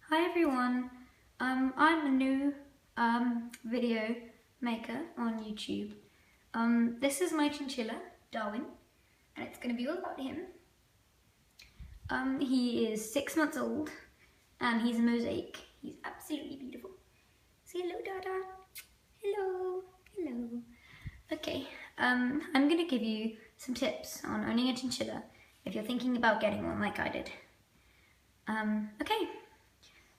Hi everyone, I'm a new video maker on YouTube. This is my chinchilla, Darwin, and it's going to be all about him. He is 6 months old and he's a mosaic. He's absolutely beautiful. Say hello, Dada. Hello, hello. Okay, I'm going to give you some tips on owning a chinchilla if you're thinking about getting one like I did. Okay.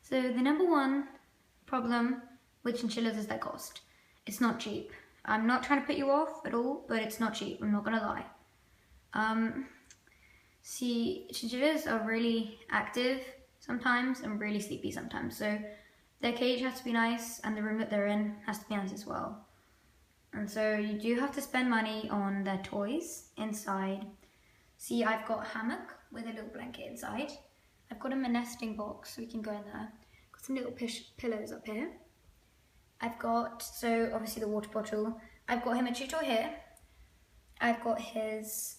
So the number one problem with chinchillas is their cost. It's not cheap. I'm not trying to put you off at all, but it's not cheap, I'm not gonna lie. See, chinchillas are really active sometimes and really sleepy sometimes, so their cage has to be nice and the room that they're in has to be nice as well. And so you do have to spend money on their toys inside. See, I've got a hammock with a little blanket inside. I've got him a nesting box so we can go in there. Got some little pillows up here. I've got, so obviously the water bottle. I've got him a chew toy here. I've got his,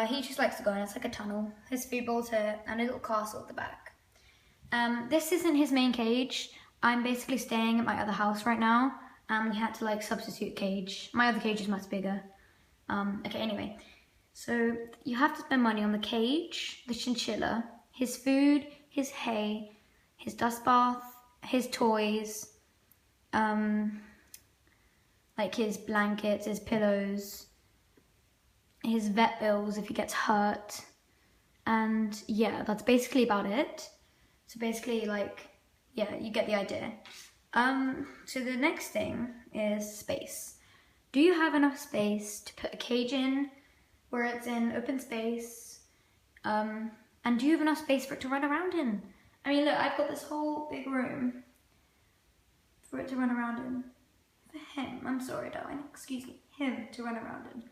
he just likes to go in, it's like a tunnel. His food bowl's here and a little castle at the back. This isn't his main cage. I'm basically staying at my other house right now and we had to like substitute cage. My other cage is much bigger. Okay, anyway. So you have to spend money on the cage, the chinchilla, his food, his hay, his dust bath, his toys, like his blankets, his pillows, his vet bills if he gets hurt, and yeah, that's basically about it. So basically, like, yeah, you get the idea. So the next thing is space. Do you have enough space to put a cage in where it's in open space? And do you have enough space for it to run around in? I mean, look, I've got this whole big room for it to run around in. For him, I'm sorry, darling, excuse me, him to run around in.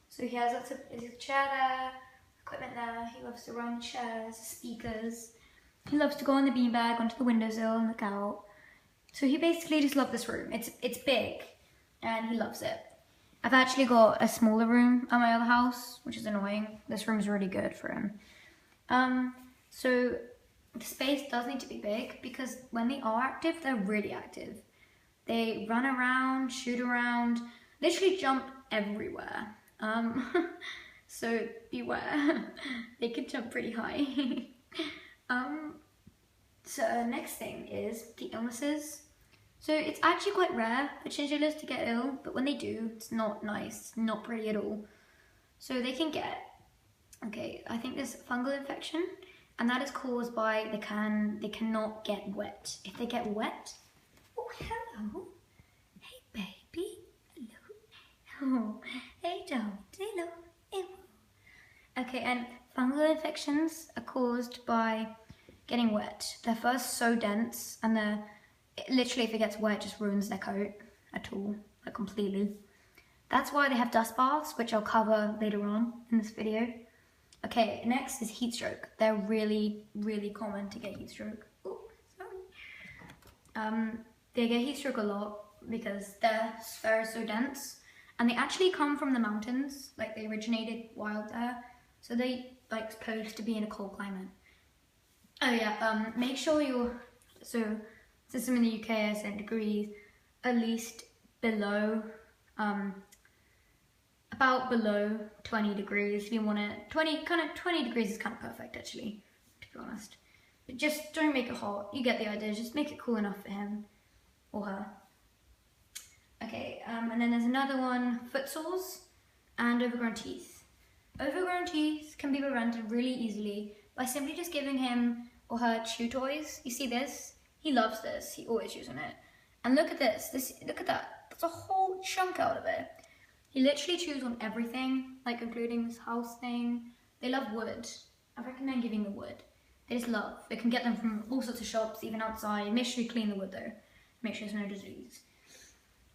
So he has lots of, there's a chair there, equipment there, he loves to run chairs, speakers. He loves to go on the beanbag onto the windowsill and look out. So he basically just loves this room. It's big and he loves it. I've actually got a smaller room at my other house, which is annoying. This room's really good for him. So the space does need to be big because when they are active, they're really active. They run around, shoot around, literally jump everywhere. So beware, they can jump pretty high. So next thing is the illnesses. So it's actually quite rare for chinchillas to get ill, but when they do, it's not nice, not pretty at all. So they can get, okay, I think there's fungal infection, and that is caused by they cannot get wet. If they get wet, oh hello, hey baby, hello, oh, hey darling, hello, hello. Okay, and fungal infections are caused by getting wet. They're first so dense, and they're literally, if it gets wet, it just ruins their coat at all, like completely. That's why they have dust baths, which I'll cover later on in this video. Okay, next is heat stroke. They're really, really common to get heat stroke. Oh, sorry. They get heat stroke a lot because their fur is so dense, and they actually come from the mountains. Like they originated wild there, so they like supposed to be in a cold climate. Oh yeah. Make sure you're since I'm in the UK, I said degrees, at least below, about below 20 degrees if you want it. 20 degrees is kind of perfect actually, to be honest. But just don't make it hot, you get the idea, just make it cool enough for him or her. Okay, and then there's another one, foot sores and overgrown teeth. Overgrown teeth can be prevented really easily by simply just giving him or her chew toys. You see this? He loves this, he always chews on it. And look at this, look at that, that's a whole chunk out of it. He literally chews on everything, like including this house thing. They love wood. I recommend giving them wood. They just love. They can get them from all sorts of shops, even outside. Make sure you clean the wood though. Make sure there's no disease.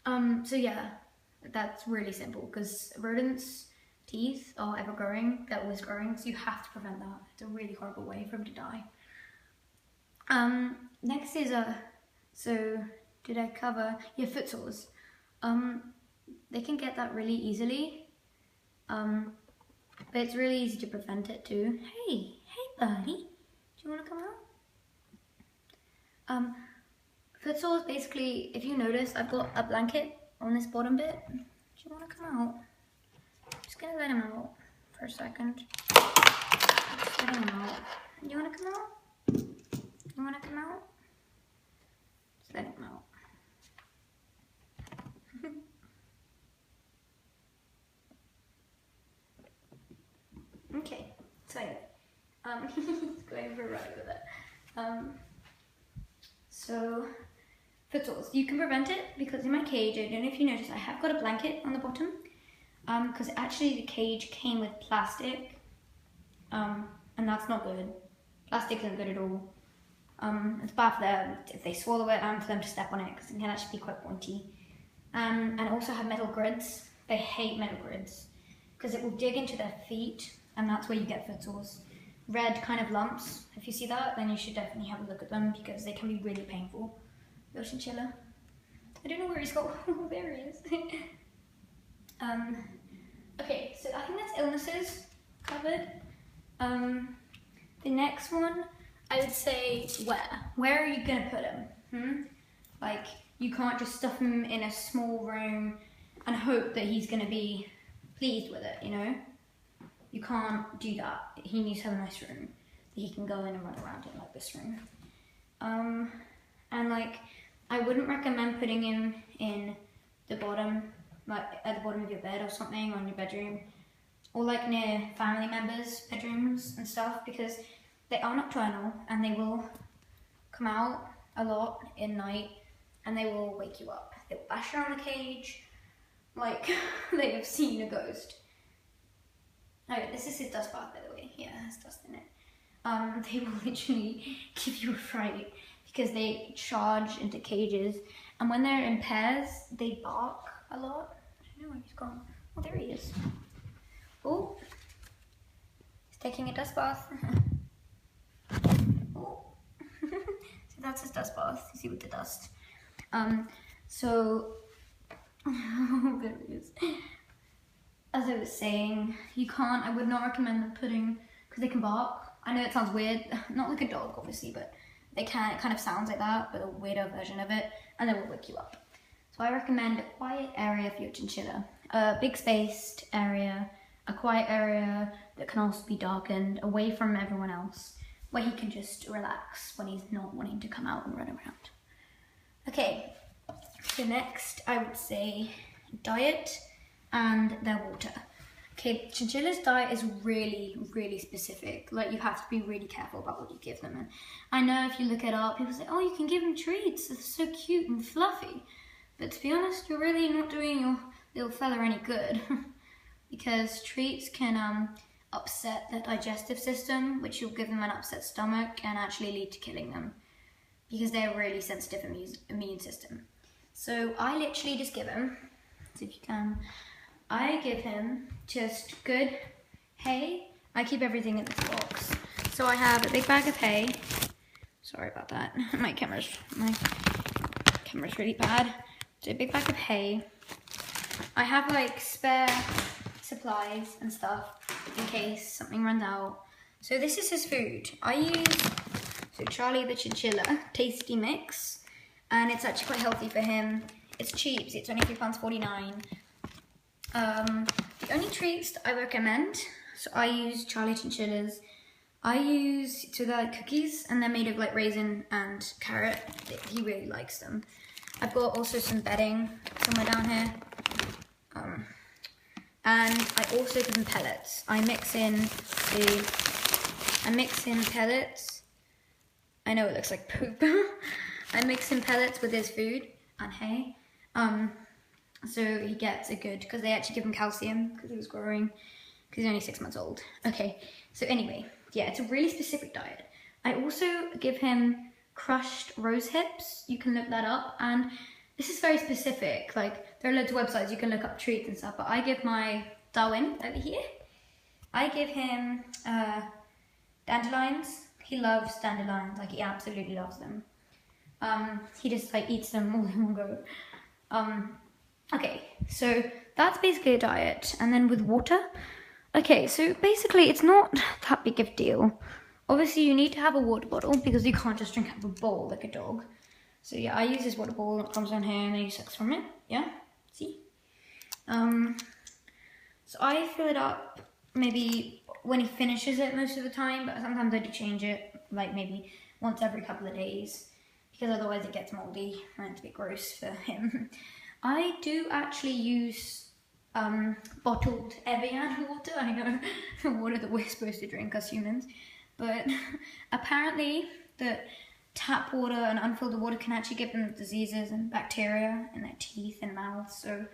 So yeah, that's really simple because rodents' teeth are ever growing. They're always growing, so you have to prevent that. It's a really horrible way for them to die. Next is so did I cover your foot sores? They can get that really easily, but it's really easy to prevent it too. Hey buddy, do you want to come out? Foot sores, basically, if you notice, I've got a blanket on this bottom bit. Do you want to come out? I'm just gonna let him out for a second. Just let him out. Do you want to come out? You want to come out? Just let him out. Okay, so he's going for a ride with it. So, foot sores, you can prevent it because in my cage, I don't know if you noticed, I have got a blanket on the bottom because actually the cage came with plastic and that's not good. Plastic isn't good at all. It's bad for them if they swallow it and for them to step on it because it can actually be quite pointy. And I also have metal grids. They hate metal grids because it will dig into their feet and that's where you get foot sores. Red kind of lumps, if you see that, then you should definitely have a look at them because they can be really painful. Yo, Chinchilla. I don't know where he's got. Oh, there he is. Okay, so I think that's illnesses covered. The next one, I would say where. Where are you gonna put him? Like, you can't just stuff him in a small room and hope that he's gonna be pleased with it, you know? You can't do that. He needs to have a nice room that he can go in and run around in, like this room. And like, I wouldn't recommend putting him in the bottom, like at the bottom of your bed or something, on your bedroom, or like near family members' bedrooms and stuff, because they are nocturnal and they will come out a lot in night and they will wake you up. They will bash around the cage like they have seen a ghost. Oh, this is his dust bath, by the way. Yeah, it has dust in it. They will literally give you a fright because they charge into cages, and when they're in pairs, they bark a lot. I don't know where he's gone. Oh, there he is. Oh, he's taking a dust bath. Oh, so that's his dust bath. You see with the dust. So there he is. As I was saying, I would not recommend them putting, because they can bark. I know it sounds weird, not like a dog obviously, but it kind of sounds like that, but a weirder version of it, and they will wake you up. So I recommend a quiet area for your chinchilla. A big spaced area, a quiet area that can also be darkened, away from everyone else, where he can just relax when he's not wanting to come out and run around. Okay, so next I would say diet and their water. Okay, chinchilla's diet is really, really specific. Like, you have to be really careful about what you give them. And I know if you look it up, people say, oh, you can give them treats, they're so cute and fluffy. But to be honest, you're really not doing your little fella any good because treats can upset their digestive system, which will give them an upset stomach and actually lead to killing them because they're a really sensitive immune system. So I literally just give him, so if you can, I give him just good hay. I keep everything in this box. So I have a big bag of hay. Sorry about that. My camera's really bad. So a big bag of hay. I have like spare supplies and stuff in case something runs out. So this is his food. I use Charlie the Chinchilla Tasty Mix, and it's actually quite healthy for him. It's cheap. It's only £3.49. The only treats that I recommend, so I use Charlie Chinchillas. They're like cookies and they're made of like raisin and carrot. He really likes them. I've got also some bedding somewhere down here. And I also give him pellets. I mix in pellets. I know it looks like poop. I mix in pellets with his food and hay. So he gets a good, because they actually give him calcium because he was growing, because he's only 6 months old. Okay, so anyway, yeah, it's a really specific diet. I also give him crushed rose hips. You can look that up, and this is very specific. Like, there are loads of websites you can look up treats and stuff, but I give my Darwin over here, I give him dandelions. He loves dandelions, like he absolutely loves them. He just like eats them all in one go. Okay, so that's basically a diet. And then with water, okay, so basically it's not that big of a deal. Obviously you need to have a water bottle because you can't just drink out of a bowl like a dog. So yeah, I use this water bottle that comes down here and then he sucks from it. Yeah, see? So I fill it up maybe when he finishes it most of the time, but sometimes I do change it, like maybe once every couple of days, because otherwise it gets moldy and it's a bit gross for him. I do actually use bottled Evian water. I know, the water that we're supposed to drink as humans, but apparently the tap water and unfiltered water can actually give them diseases and bacteria in their teeth and mouths. So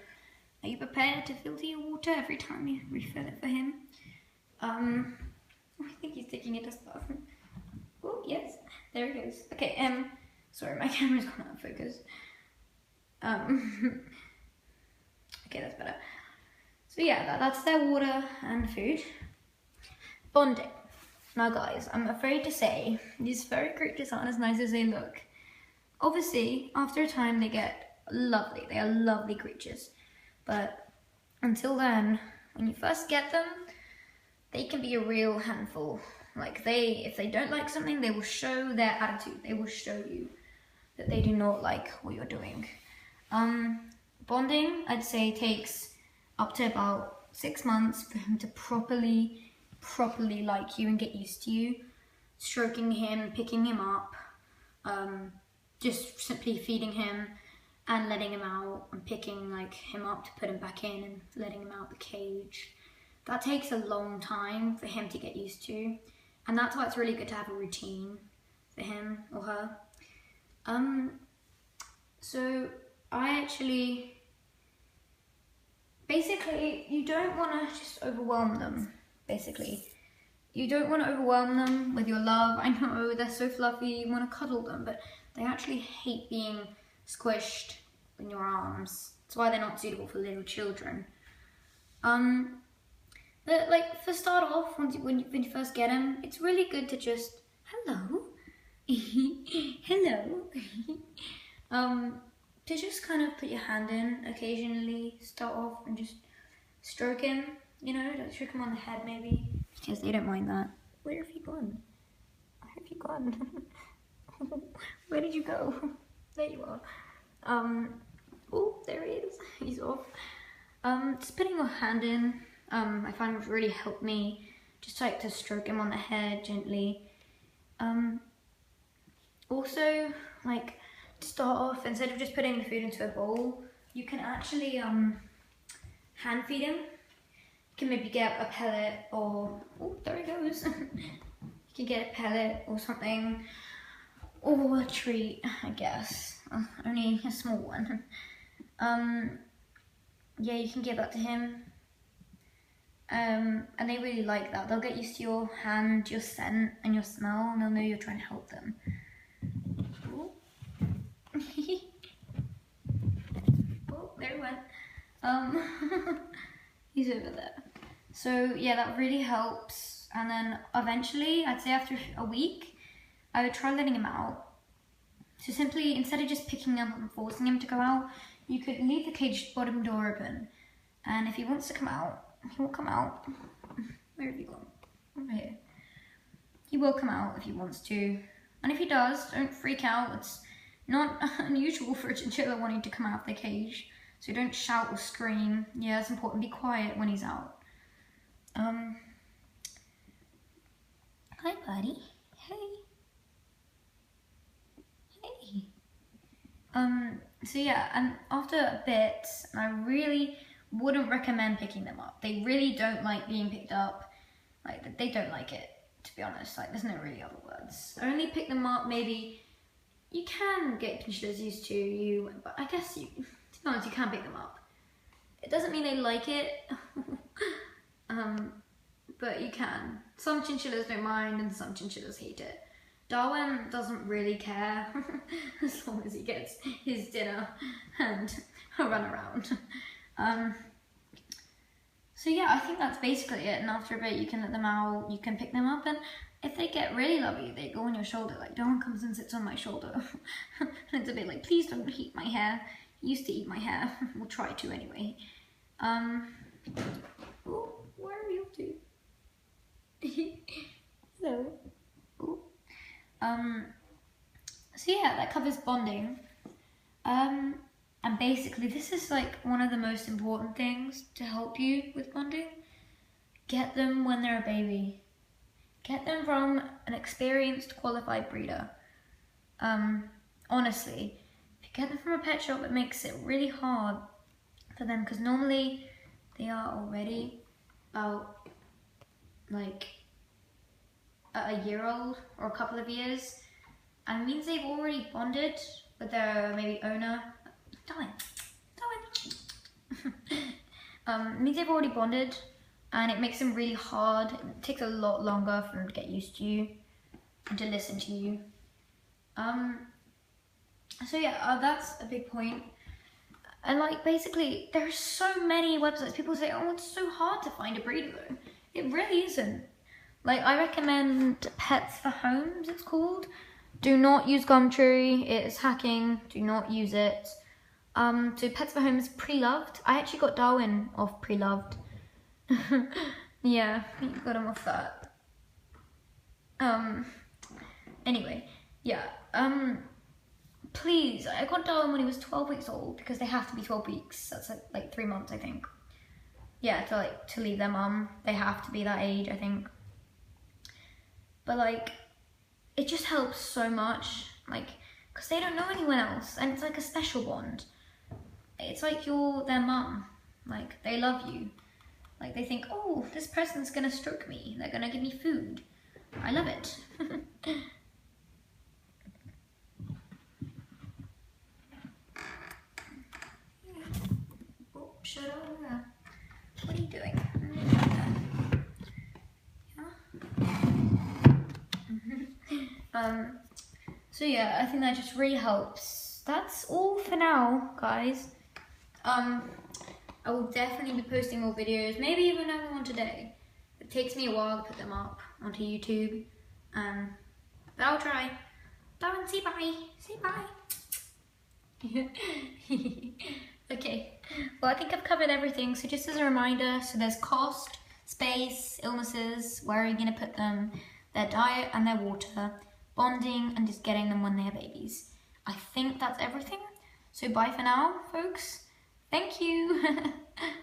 are you prepared to filter your water every time you refill it for him? I think he's taking it as stuff. Oh yes, there he goes. Okay, sorry, my camera's gone out of focus. Okay, that's better. So yeah, that's their water and food. Bonding. Now guys, I'm afraid to say, these furry creatures aren't as nice as they look. Obviously, after a time they get lovely. They are lovely creatures. But until then, when you first get them, they can be a real handful. Like if they don't like something, they will show their attitude. They will show you that they do not like what you're doing. Bonding, I'd say, takes up to about 6 months for him to properly like you and get used to you. Stroking him, picking him up, just simply feeding him and letting him out and picking him up to put him back in and letting him out the cage. That takes a long time for him to get used to, and that's why it's really good to have a routine for him or her. So I actually, basically, you don't want to just overwhelm them, basically. You don't want to overwhelm them with your love. I know, they're so fluffy, you want to cuddle them, but they actually hate being squished in your arms. That's why they're not suitable for little children. But for start off, when you first get them, it's really good to just, hello, hello, to just kind of put your hand in occasionally, start off and just stroke him, you know, don't stroke him on the head maybe, because they don't mind that. Where have you gone? Where have you gone? Where did you go? There you are. Oh, there he is. He's off. Just putting your hand in, I find would really help me. Just to stroke him on the head gently. Also, to start off, instead of just putting the food into a bowl, you can actually hand feed him. You can maybe get a pellet or, oh, there he goes. You can get a pellet or something, or a treat, I guess. Only a small one. Yeah, you can give that to him. And they really like that. They'll get used to your hand, your scent, and your smell, and they'll know you're trying to help them. Oh, there he went. He's over there. So yeah, that really helps. And then eventually, I'd say after a week, I would try letting him out. So simply, instead of just picking him up and forcing him to go out, you could leave the cage bottom door open. And if he wants to come out, he will come out. Where have you gone? Over here. He will come out if he wants to. And if he does, don't freak out. It's not unusual for a chinchilla wanting to come out of the cage. So don't shout or scream. Yeah, it's important. Be quiet when he's out. Hi, buddy. Hey. Hey. So yeah, and after a bit, I really wouldn't recommend picking them up. They really don't like being picked up. They don't like it, to be honest. There's no really other words. Only pick them up, maybe. You can get chinchillas used to you, but I guess to be honest, you can pick them up. It doesn't mean they like it, but you can. Some chinchillas don't mind, and some chinchillas hate it. Darwin doesn't really care, as long as he gets his dinner and a run around. So yeah, I think that's basically it, and after a bit you can let them out, you can pick them up, and if they get really lovely, they go on your shoulder. Darwin comes and sits on my shoulder. And it's a bit please don't eat my hair. He used to eat my hair. We'll try to anyway. Oh, where are you up to? Hello. Ooh. So yeah, that covers bonding. And basically this is like one of the most important things to help you with bonding. Get them when they're a baby. Get them from an experienced, qualified breeder. Honestly, if you get them from a pet shop, it makes it really hard for them because normally they are already about like a year old or a couple of years, and it means they've already bonded with their maybe owner. Darling. It means they've already bonded, and it makes them really hard. It takes a lot longer for them to get used to you and to listen to you. So yeah, that's a big point. And like basically, there's so many websites. People say, oh, it's so hard to find a breeder though. It really isn't. Like I recommend Pets for Homes, it's called. Do not use Gumtree, it is hacking, do not use it. So Pets for Homes, Pre-Loved. I actually got Darwin off Pre-Loved. Yeah, you got him off that. Anyway, yeah. Please, I got Darwin when he was 12 weeks old because they have to be 12 weeks. That's like 3 months, I think. Yeah, to leave their mum. They have to be that age, I think. But like, it just helps so much. Like, because they don't know anyone else, and it's like a special bond. It's like you're their mum. Like, they love you. Like, they think, oh, this person's gonna stroke me. They're gonna give me food. I love it. Oh, shut up. What are you doing? Yeah? So yeah, I think that just really helps. That's all for now, guys. I will definitely be posting more videos, maybe even another one today. It takes me a while to put them up onto YouTube, but I'll try. Darren, say bye. Say bye. Okay, well I think I've covered everything, so just as a reminder, so there's cost, space, illnesses, where are you going to put them, their diet and their water, bonding, and just getting them when they're babies. I think that's everything, so bye for now, folks. Thank you.